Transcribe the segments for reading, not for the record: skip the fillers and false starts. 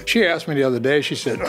She asked me the other day, she said,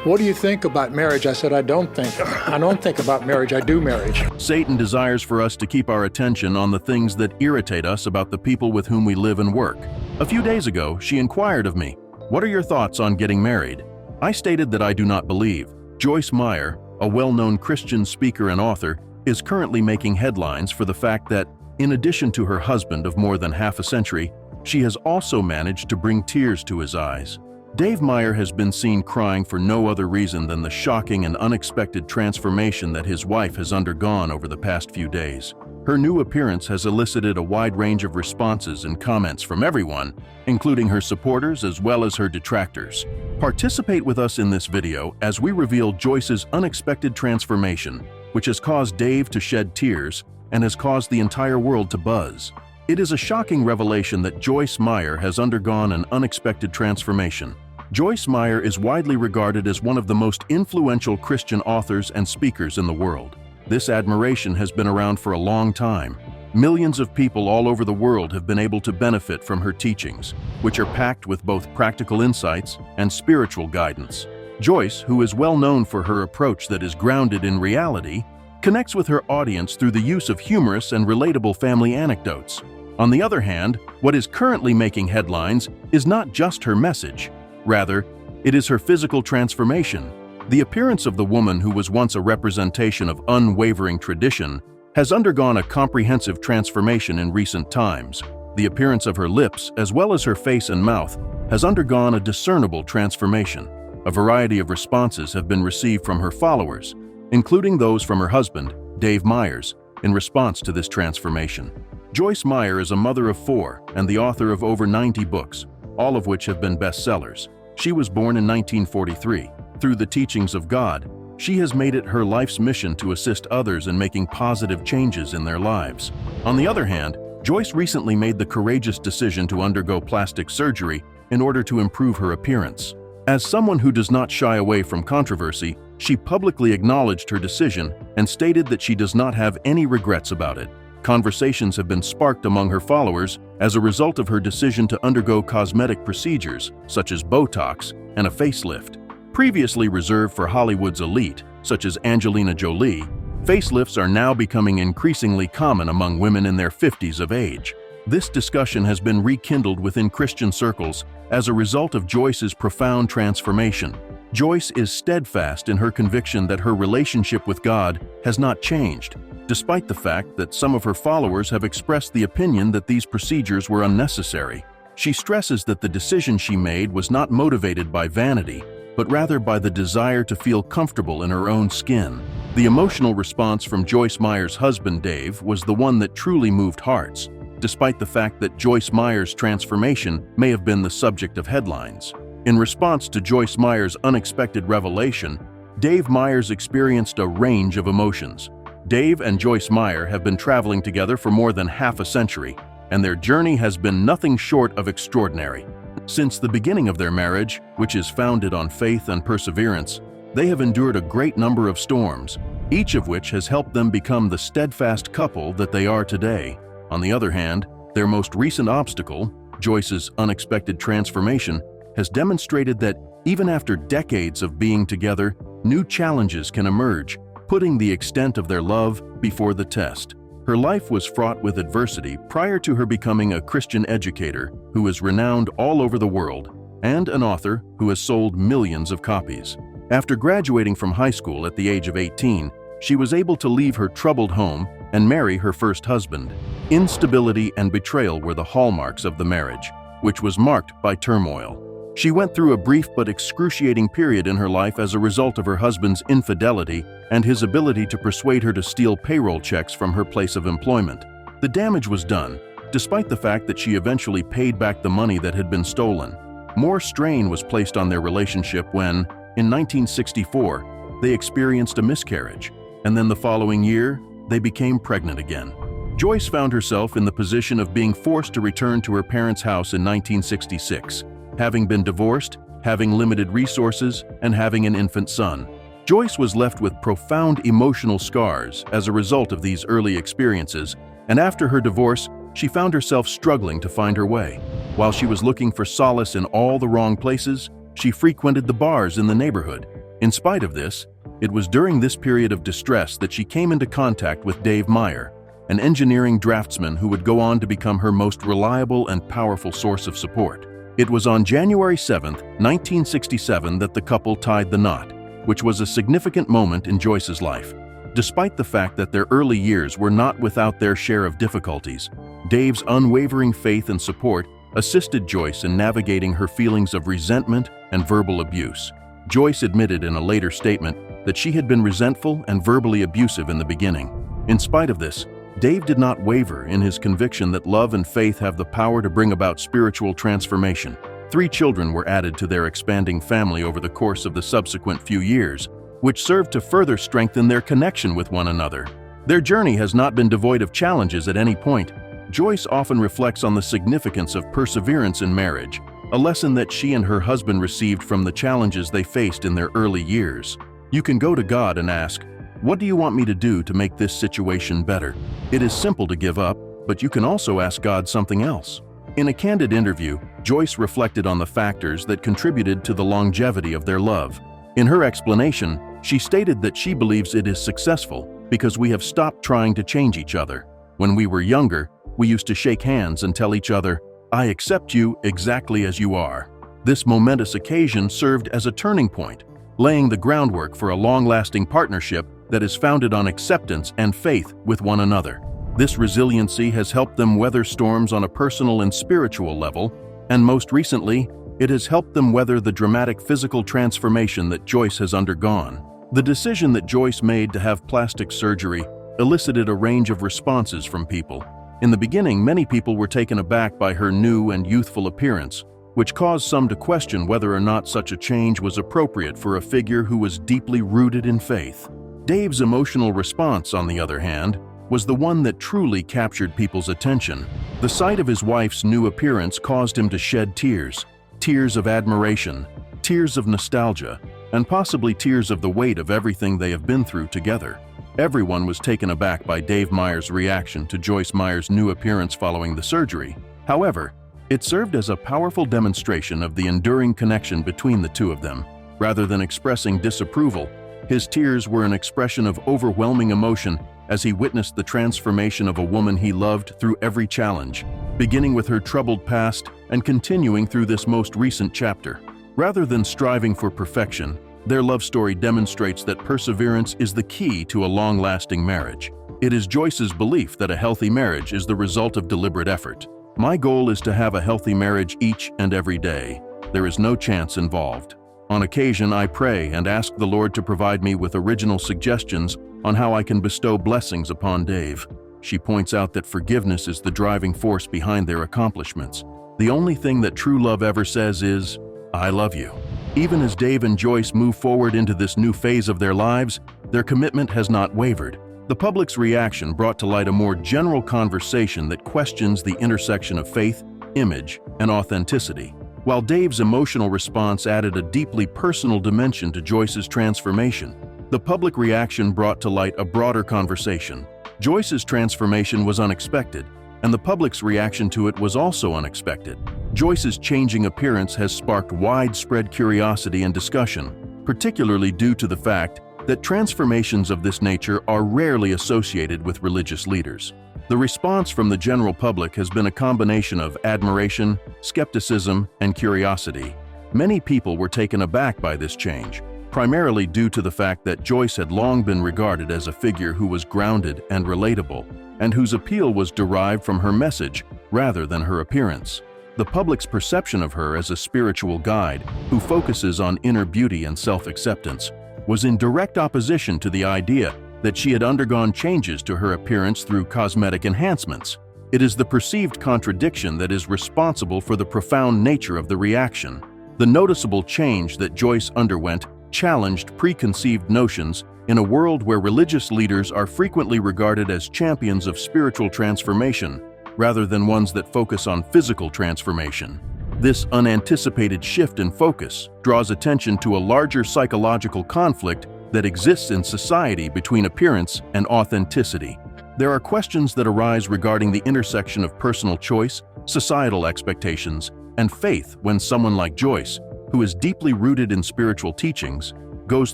what do you think about marriage? I said, I don't think about marriage, I do marriage. Satan desires for us to keep our attention on the things that irritate us about the people with whom we live and work. A few days ago, she inquired of me, "What are your thoughts on getting married?" I stated that I do not believe. Joyce Meyer, a well-known Christian speaker and author, is currently making headlines for the fact that, in addition to her husband of more than half a century, she has also managed to bring tears to his eyes. Dave Meyer has been seen crying for no other reason than the shocking and unexpected transformation that his wife has undergone over the past few days. Her new appearance has elicited a wide range of responses and comments from everyone, including her supporters as well as her detractors. Participate with us in this video as we reveal Joyce's unexpected transformation, which has caused Dave to shed tears and has caused the entire world to buzz. It is a shocking revelation that Joyce Meyer has undergone an unexpected transformation. Joyce Meyer is widely regarded as one of the most influential Christian authors and speakers in the world. This admiration has been around for a long time. Millions of people all over the world have been able to benefit from her teachings, which are packed with both practical insights and spiritual guidance. Joyce, who is well known for her approach that is grounded in reality, connects with her audience through the use of humorous and relatable family anecdotes. On the other hand, what is currently making headlines is not just her message. Rather, it is her physical transformation. The appearance of the woman who was once a representation of unwavering tradition has undergone a comprehensive transformation in recent times. The appearance of her lips, as well as her face and mouth, has undergone a discernible transformation. A variety of responses have been received from her followers, including those from her husband, Dave Meyers, in response to this transformation. Joyce Meyer is a mother of 4 and the author of over 90 books, all of which have been bestsellers. She was born in 1943. Through the teachings of God, she has made it her life's mission to assist others in making positive changes in their lives. On the other hand, Joyce recently made the courageous decision to undergo plastic surgery in order to improve her appearance. As someone who does not shy away from controversy, she publicly acknowledged her decision and stated that she does not have any regrets about it. Conversations have been sparked among her followers as a result of her decision to undergo cosmetic procedures, such as Botox and a facelift. Previously reserved for Hollywood's elite, such as Angelina Jolie, facelifts are now becoming increasingly common among women in their 50s of age. This discussion has been rekindled within Christian circles as a result of Joyce's profound transformation. Joyce is steadfast in her conviction that her relationship with God has not changed, despite the fact that some of her followers have expressed the opinion that these procedures were unnecessary. She stresses that the decision she made was not motivated by vanity, but rather by the desire to feel comfortable in her own skin. The emotional response from Joyce Meyer's husband, Dave, was the one that truly moved hearts, despite the fact that Joyce Meyer's transformation may have been the subject of headlines. In response to Joyce Meyer's unexpected revelation, Dave Meyers experienced a range of emotions. Dave and Joyce Meyer have been traveling together for more than half a century, and their journey has been nothing short of extraordinary. Since the beginning of their marriage, which is founded on faith and perseverance, they have endured a great number of storms, each of which has helped them become the steadfast couple that they are today. On the other hand, their most recent obstacle, Joyce's unexpected transformation, has demonstrated that even after decades of being together, new challenges can emerge, putting the extent of their love before the test. Her life was fraught with adversity prior to her becoming a Christian educator who is renowned all over the world and an author who has sold millions of copies. After graduating from high school at the age of 18, she was able to leave her troubled home and marry her first husband. Instability and betrayal were the hallmarks of the marriage, which was marked by turmoil. She went through a brief but excruciating period in her life as a result of her husband's infidelity and his ability to persuade her to steal payroll checks from her place of employment. The damage was done, despite the fact that she eventually paid back the money that had been stolen. More strain was placed on their relationship when, in 1964, they experienced a miscarriage, and then the following year, they became pregnant again. Joyce found herself in the position of being forced to return to her parents' house in 1966. Having been divorced, having limited resources, and having an infant son. Joyce was left with profound emotional scars as a result of these early experiences, and after her divorce, she found herself struggling to find her way. While she was looking for solace in all the wrong places, she frequented the bars in the neighborhood. In spite of this, it was during this period of distress that she came into contact with Dave Meyer, an engineering draftsman who would go on to become her most reliable and powerful source of support. It was on January 7, 1967 that the couple tied the knot, which was a significant moment in Joyce's life. Despite the fact that their early years were not without their share of difficulties, Dave's unwavering faith and support assisted Joyce in navigating her feelings of resentment and verbal abuse. Joyce admitted in a later statement that she had been resentful and verbally abusive in the beginning. In spite of this, Dave did not waver in his conviction that love and faith have the power to bring about spiritual transformation. 3 children were added to their expanding family over the course of the subsequent few years, which served to further strengthen their connection with one another. Their journey has not been devoid of challenges at any point. Joyce often reflects on the significance of perseverance in marriage, a lesson that she and her husband received from the challenges they faced in their early years. You can go to God and ask, "What do you want me to do to make this situation better?" It is simple to give up, but you can also ask God something else. In a candid interview, Joyce reflected on the factors that contributed to the longevity of their love. In her explanation, she stated that she believes it is successful because we have stopped trying to change each other. When we were younger, we used to shake hands and tell each other, "I accept you exactly as you are." This momentous occasion served as a turning point, laying the groundwork for a long-lasting partnership that is founded on acceptance and faith with one another. This resiliency has helped them weather storms on a personal and spiritual level, and most recently, it has helped them weather the dramatic physical transformation that Joyce has undergone. The decision that Joyce made to have plastic surgery elicited a range of responses from people. In the beginning, many people were taken aback by her new and youthful appearance, which caused some to question whether or not such a change was appropriate for a figure who was deeply rooted in faith. Dave's emotional response, on the other hand, was the one that truly captured people's attention. The sight of his wife's new appearance caused him to shed tears, tears of admiration, tears of nostalgia, and possibly tears of the weight of everything they have been through together. Everyone was taken aback by Dave Meyer's reaction to Joyce Meyer's new appearance following the surgery. However, it served as a powerful demonstration of the enduring connection between the two of them. Rather than expressing disapproval, his tears were an expression of overwhelming emotion as he witnessed the transformation of a woman he loved through every challenge, beginning with her troubled past and continuing through this most recent chapter. Rather than striving for perfection, their love story demonstrates that perseverance is the key to a long-lasting marriage. It is Joyce's belief that a healthy marriage is the result of deliberate effort. "My goal is to have a healthy marriage each and every day. There is no chance involved. On occasion, I pray and ask the Lord to provide me with original suggestions on how I can bestow blessings upon Dave." She points out that forgiveness is the driving force behind their accomplishments. The only thing that true love ever says is, "I love you." Even as Dave and Joyce move forward into this new phase of their lives, their commitment has not wavered. The public's reaction brought to light a more general conversation that questions the intersection of faith, image, and authenticity. While Dave's emotional response added a deeply personal dimension to Joyce's transformation, the public reaction brought to light a broader conversation. Joyce's transformation was unexpected, and the public's reaction to it was also unexpected. Joyce's changing appearance has sparked widespread curiosity and discussion, particularly due to the fact that transformations of this nature are rarely associated with religious leaders. The response from the general public has been a combination of admiration, skepticism, and curiosity. Many people were taken aback by this change, primarily due to the fact that Joyce had long been regarded as a figure who was grounded and relatable, and whose appeal was derived from her message rather than her appearance. The public's perception of her as a spiritual guide who focuses on inner beauty and self-acceptance was in direct opposition to the idea that she had undergone changes to her appearance through cosmetic enhancements. It is the perceived contradiction that is responsible for the profound nature of the reaction. The noticeable change that Joyce underwent challenged preconceived notions in a world where religious leaders are frequently regarded as champions of spiritual transformation, rather than ones that focus on physical transformation. This unanticipated shift in focus draws attention to a larger psychological conflict that exists in society between appearance and authenticity. There are questions that arise regarding the intersection of personal choice, societal expectations, and faith when someone like Joyce, who is deeply rooted in spiritual teachings, goes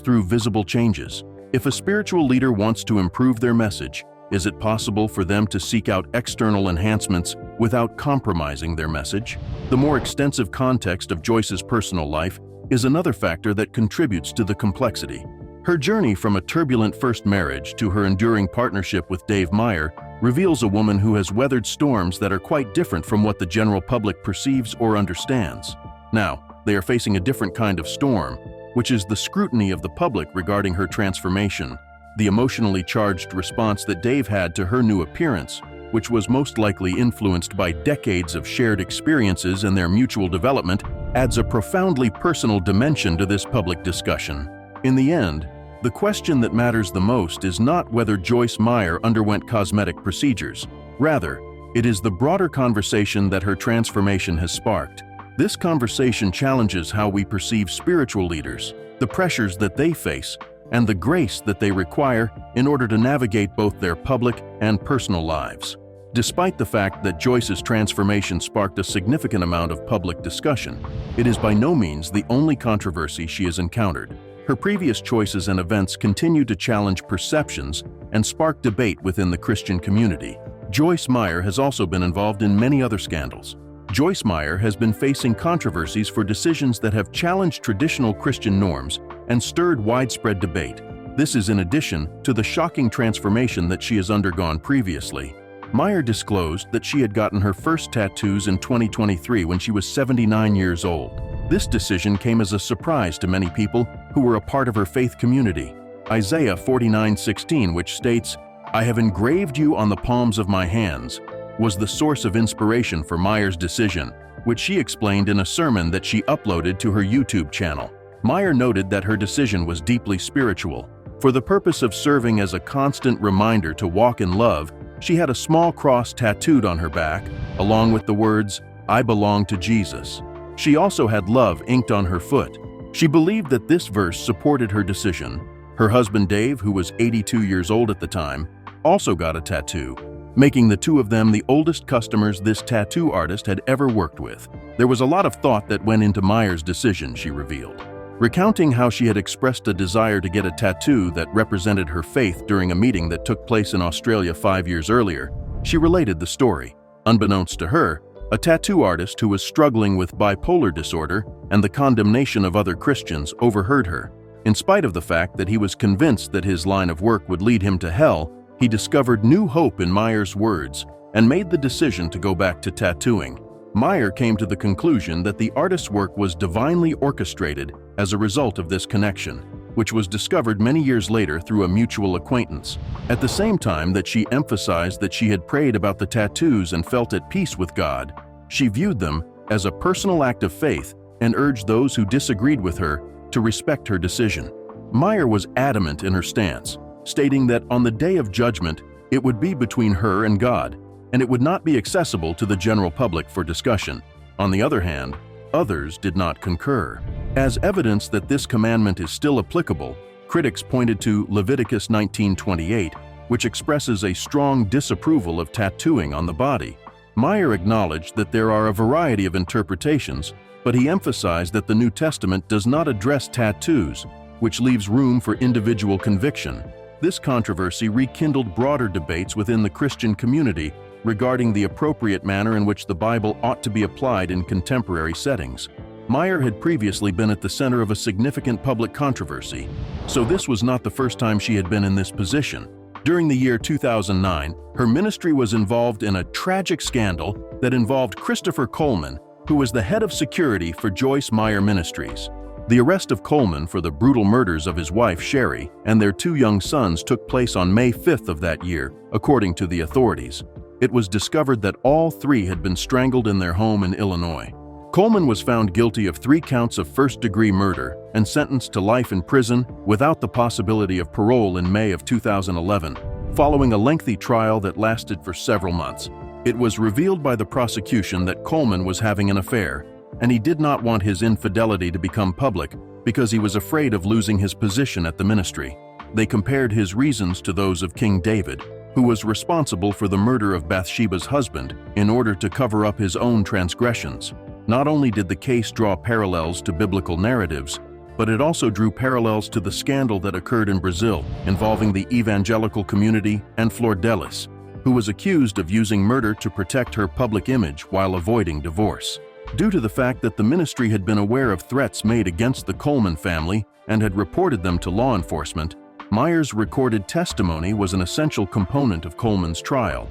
through visible changes. If a spiritual leader wants to improve their message, is it possible for them to seek out external enhancements without compromising their message? The more extensive context of Joyce's personal life is another factor that contributes to the complexity. Her journey from a turbulent first marriage to her enduring partnership with Dave Meyer reveals a woman who has weathered storms that are quite different from what the general public perceives or understands. Now, they are facing a different kind of storm, which is the scrutiny of the public regarding her transformation. The emotionally charged response that Dave had to her new appearance, which was most likely influenced by decades of shared experiences and their mutual development, adds a profoundly personal dimension to this public discussion. In the end, the question that matters the most is not whether Joyce Meyer underwent cosmetic procedures. Rather, it is the broader conversation that her transformation has sparked. This conversation challenges how we perceive spiritual leaders, the pressures that they face, and the grace that they require in order to navigate both their public and personal lives. Despite the fact that Joyce's transformation sparked a significant amount of public discussion, it is by no means the only controversy she has encountered. Her previous choices and events continue to challenge perceptions and spark debate within the Christian community. Joyce Meyer has also been involved in many other scandals. Joyce Meyer has been facing controversies for decisions that have challenged traditional Christian norms and stirred widespread debate. This is in addition to the shocking transformation that she has undergone previously. Meyer disclosed that she had gotten her first tattoos in 2023 when she was 79 years old. This decision came as a surprise to many people who were a part of her faith community. Isaiah 49:16, which states, "I have engraved you on the palms of my hands," was the source of inspiration for Meyer's decision, which she explained in a sermon that she uploaded to her YouTube channel. Meyer noted that her decision was deeply spiritual. For the purpose of serving as a constant reminder to walk in love, she had a small cross tattooed on her back, along with the words, "I belong to Jesus." She also had love inked on her foot. She believed that this verse supported her decision. Her husband Dave, who was 82 years old at the time, also got a tattoo, making the two of them the oldest customers this tattoo artist had ever worked with. There was a lot of thought that went into Meyer's decision, she revealed. Recounting how she had expressed a desire to get a tattoo that represented her faith during a meeting that took place in Australia 5 years earlier, she related the story. Unbeknownst to her, a tattoo artist who was struggling with bipolar disorder and the condemnation of other Christians overheard her. In spite of the fact that he was convinced that his line of work would lead him to hell, he discovered new hope in Meyer's words and made the decision to go back to tattooing. Meyer came to the conclusion that the artist's work was divinely orchestrated as a result of this connection, which was discovered many years later through a mutual acquaintance. At the same time that she emphasized that she had prayed about the tattoos and felt at peace with God, she viewed them as a personal act of faith and urged those who disagreed with her to respect her decision. Meyer was adamant in her stance, stating that on the day of judgment, it would be between her and God, and it would not be accessible to the general public for discussion. On the other hand, others did not concur. As evidence that this commandment is still applicable, critics pointed to Leviticus 19:28, which expresses a strong disapproval of tattooing on the body. Meyer acknowledged that there are a variety of interpretations, but he emphasized that the New Testament does not address tattoos, which leaves room for individual conviction. This controversy rekindled broader debates within the Christian community regarding the appropriate manner in which the Bible ought to be applied in contemporary settings. Meyer had previously been at the center of a significant public controversy, so this was not the first time she had been in this position. During the year 2009, her ministry was involved in a tragic scandal that involved Christopher Coleman, who was the head of security for Joyce Meyer Ministries. The arrest of Coleman for the brutal murders of his wife, Sherry, and their 2 young sons took place on May 5th of that year, according to the authorities. It was discovered that all 3 had been strangled in their home in Illinois. Coleman was found guilty of 3 counts of first-degree murder and sentenced to life in prison without the possibility of parole in May of 2011, following a lengthy trial that lasted for several months. It was revealed by the prosecution that Coleman was having an affair, and he did not want his infidelity to become public because he was afraid of losing his position at the ministry. They compared his reasons to those of King David, who was responsible for the murder of Bathsheba's husband in order to cover up his own transgressions. Not only did the case draw parallels to biblical narratives, but it also drew parallels to the scandal that occurred in Brazil involving the evangelical community and Flor Delis, who was accused of using murder to protect her public image while avoiding divorce. Due to the fact that the ministry had been aware of threats made against the Coleman family and had reported them to law enforcement, Meyers' recorded testimony was an essential component of Coleman's trial.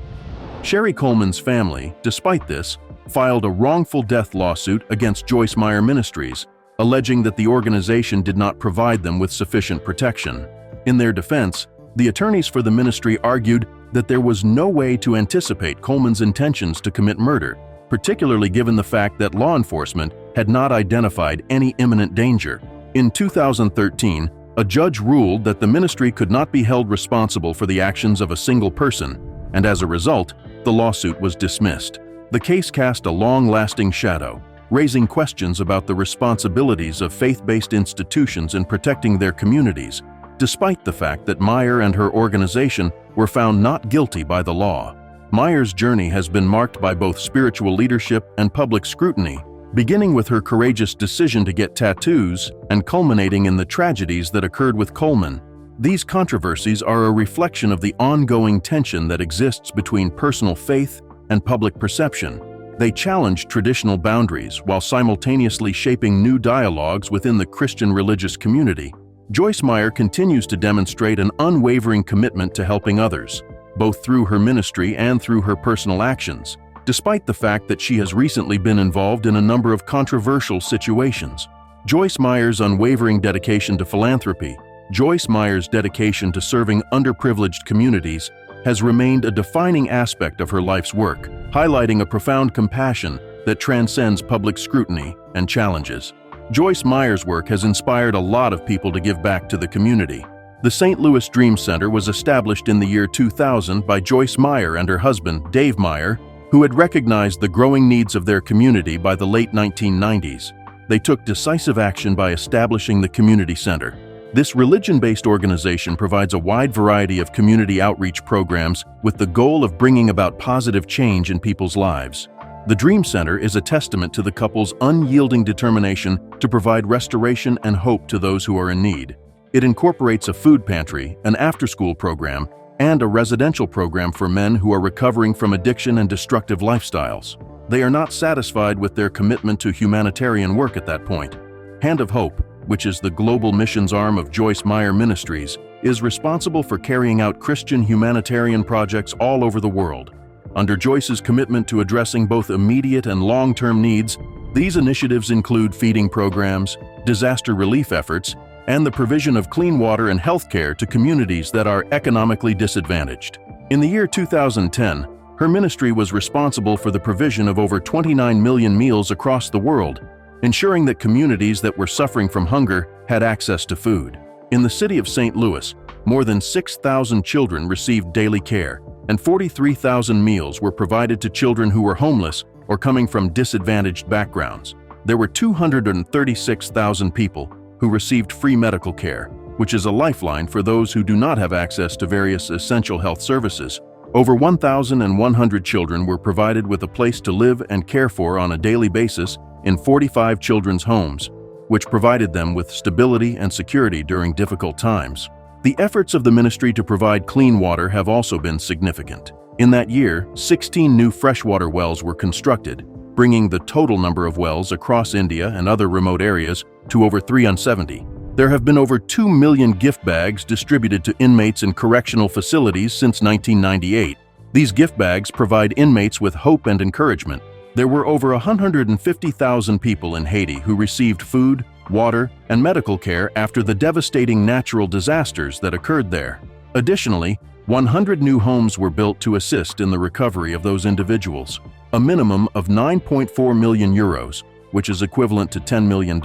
Sherry Coleman's family, despite this, filed a wrongful death lawsuit against Joyce Meyer Ministries, alleging that the organization did not provide them with sufficient protection. In their defense, the attorneys for the ministry argued that there was no way to anticipate Coleman's intentions to commit murder, particularly given the fact that law enforcement had not identified any imminent danger. In 2013, a judge ruled that the ministry could not be held responsible for the actions of a single person, and as a result, the lawsuit was dismissed. The case cast a long-lasting shadow, raising questions about the responsibilities of faith-based institutions in protecting their communities, despite the fact that Meyer and her organization were found not guilty by the law. Meyer's journey has been marked by both spiritual leadership and public scrutiny, beginning with her courageous decision to get tattoos and culminating in the tragedies that occurred with Coleman. These controversies are a reflection of the ongoing tension that exists between personal faith and public perception. They challenge traditional boundaries while simultaneously shaping new dialogues within the Christian religious community. Joyce Meyer continues to demonstrate an unwavering commitment to helping others, both through her ministry and through her personal actions, despite the fact that she has recently been involved in a number of controversial situations. Joyce Meyer's unwavering dedication to philanthropy, Joyce Meyer's dedication to serving underprivileged communities, has remained a defining aspect of her life's work, highlighting a profound compassion that transcends public scrutiny and challenges. Joyce Meyer's work has inspired a lot of people to give back to the community. The St. Louis Dream Center was established in the year 2000 by Joyce Meyer and her husband, Dave Meyer, who had recognized the growing needs of their community by the late 1990s. They took decisive action by establishing the community center. This religion-based organization provides a wide variety of community outreach programs with the goal of bringing about positive change in people's lives. The Dream Center is a testament to the couple's unyielding determination to provide restoration and hope to those who are in need. It incorporates a food pantry, an after-school program, and a residential program for men who are recovering from addiction and destructive lifestyles. They are not satisfied with their commitment to humanitarian work at that point. Hand of Hope, which is the global missions arm of Joyce Meyer Ministries, is responsible for carrying out Christian humanitarian projects all over the world. Under Joyce's commitment to addressing both immediate and long-term needs, these initiatives include feeding programs, disaster relief efforts, and the provision of clean water and health care to communities that are economically disadvantaged. In the year 2010, her ministry was responsible for the provision of over 29 million meals across the world, ensuring that communities that were suffering from hunger had access to food. In the city of St. Louis, more than 6,000 children received daily care, and 43,000 meals were provided to children who were homeless or coming from disadvantaged backgrounds. There were 236,000 people who received free medical care, which is a lifeline for those who do not have access to various essential health services. Over 1,100 children were provided with a place to live and care for on a daily basis in 45 children's homes, which provided them with stability and security during difficult times. The efforts of the ministry to provide clean water have also been significant. In that year, 16 new freshwater wells were constructed, bringing the total number of wells across India and other remote areas to over 370. There have been over 2 million gift bags distributed to inmates in correctional facilities since 1998. These gift bags provide inmates with hope and encouragement. There were over 150,000 people in Haiti who received food, water, and medical care after the devastating natural disasters that occurred there. Additionally, 100 new homes were built to assist in the recovery of those individuals. A minimum of 9.4 million euros, which is equivalent to $10 million,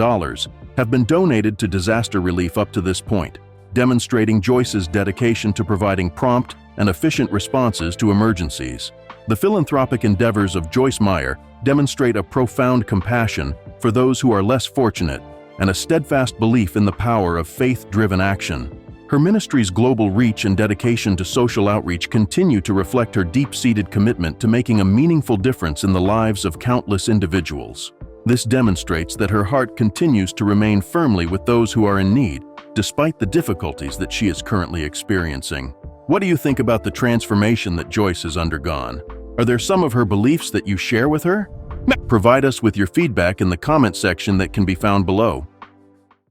have been donated to disaster relief up to this point, demonstrating Joyce's dedication to providing prompt and efficient responses to emergencies. The philanthropic endeavors of Joyce Meyer demonstrate a profound compassion for those who are less fortunate and a steadfast belief in the power of faith-driven action. Her ministry's global reach and dedication to social outreach continue to reflect her deep-seated commitment to making a meaningful difference in the lives of countless individuals. This demonstrates that her heart continues to remain firmly with those who are in need, despite the difficulties that she is currently experiencing. What do you think about the transformation that Joyce has undergone? Are there some of her beliefs that you share with her? Provide us with your feedback in the comment section that can be found below.